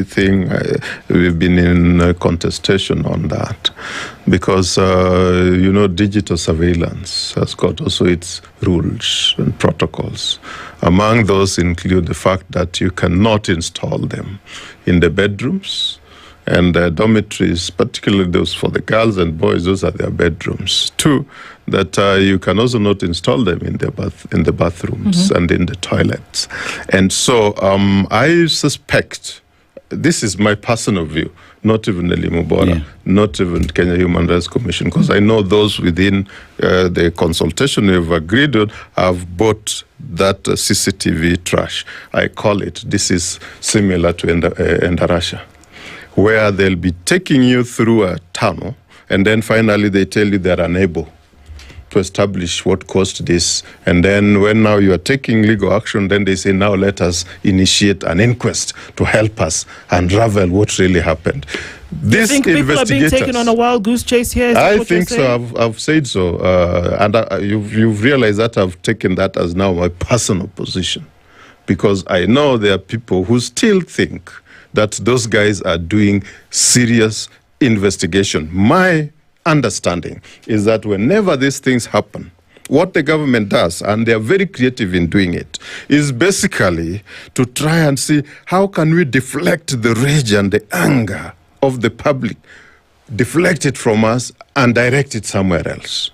thing, we've been in contestation on that because, digital surveillance has got also its rules and protocols. Among those include the fact that you cannot install them in the bedrooms and dormitories, particularly those for the girls and boys, those are their bedrooms. Two, that you can also not install them in the bathrooms and in the toilets. And so I suspect, this is my personal view, not even the Limubora, not even Kenya Human Rights Commission, because I know those within the consultation we've agreed on have bought that CCTV trash. I call it, this is similar to Endarasha, where they'll be taking you through a tunnel, and then finally they tell you they're unable to establish what caused this. And then when now you are taking legal action, then they say, now let us initiate an inquest to help us unravel what really happened. You think people are being taken on a wild goose chase here? I think so. I've said so. And you've realized that I've taken that as now my personal position. Because I know there are people who still think that those guys are doing serious investigation. My understanding is that whenever these things happen, what the government does, and they are very creative in doing it, is basically to try and see how can we deflect the rage and the anger of the public, deflect it from us and direct it somewhere else.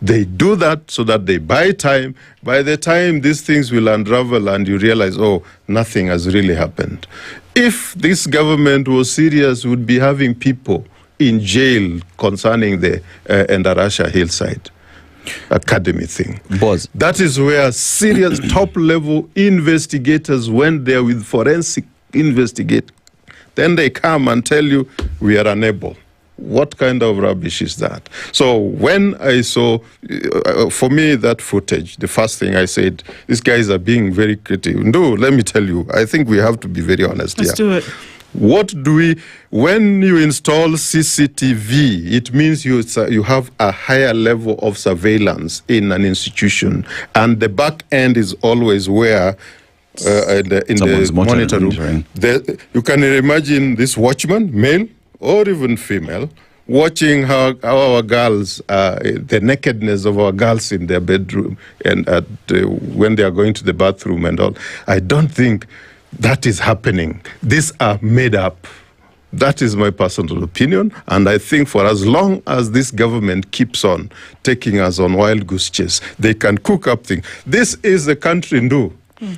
They do that so that they buy time. By the time these things will unravel and you realize, oh, nothing has really happened. If this government was serious, would be having people in jail concerning the Endarasha Hillside Academy thing. Boaz. That is where serious top-level investigators went there with forensic investigate. Then they come and tell you, we are unable. What kind of rubbish is that? So when I saw, for me, that footage, the first thing I said, these guys are being very creative. No, let me tell you, I think we have to be very honest here. Let's do it. When you install CCTV, it means you have a higher level of surveillance in an institution, and the back end is always where in the monitor room. You can imagine this watchman, male or even female, watching how our girls, the nakedness of our girls in their bedroom and when they are going to the bathroom and all. I don't think that is happening. These are made up. That is my personal opinion. And I think for as long as this government keeps on taking us on wild goose chase, they can cook up things. This is the country Ndu.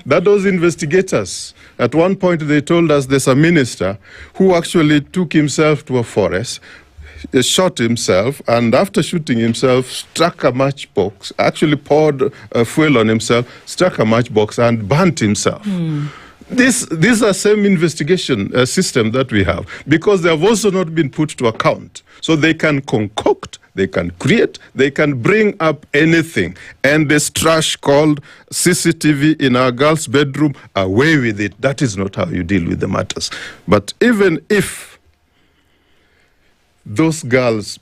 That those investigators, at one point they told us there's a minister who actually took himself to a forest, shot himself, and after shooting himself, struck a matchbox, actually poured fuel on himself, struck a matchbox and burnt himself. These are same investigation system that we have, because they have also not been put to account. So they can concoct, they can create, they can bring up anything. And this trash called CCTV in our girls' bedroom, away with it. That is not how you deal with the matters. But even if those girls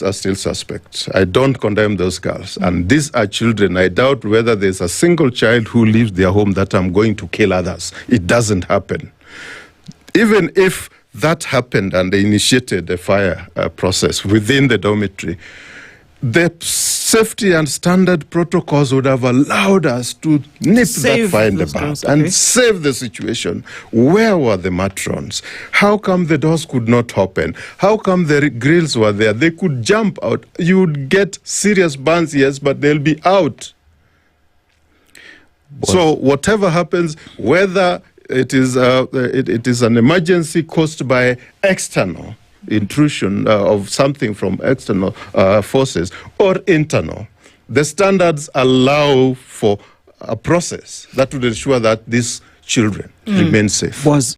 are still suspects, I don't condemn those girls. And these are children. I doubt whether there's a single child who leaves their home that I'm going to kill others. It doesn't happen. Even if that happened and they initiated a fire process within the dormitory, the safety and standard protocols would have allowed us to nip that fire in the bud and save the situation. Where were the matrons? How come the doors could not open? How come the grills were there? They could jump out. You would get serious burns, yes, but they'll be out. So whatever happens, whether it is an emergency caused by external intrusion of something from external forces or internal, the standards allow for a process that would ensure that these children remain safe.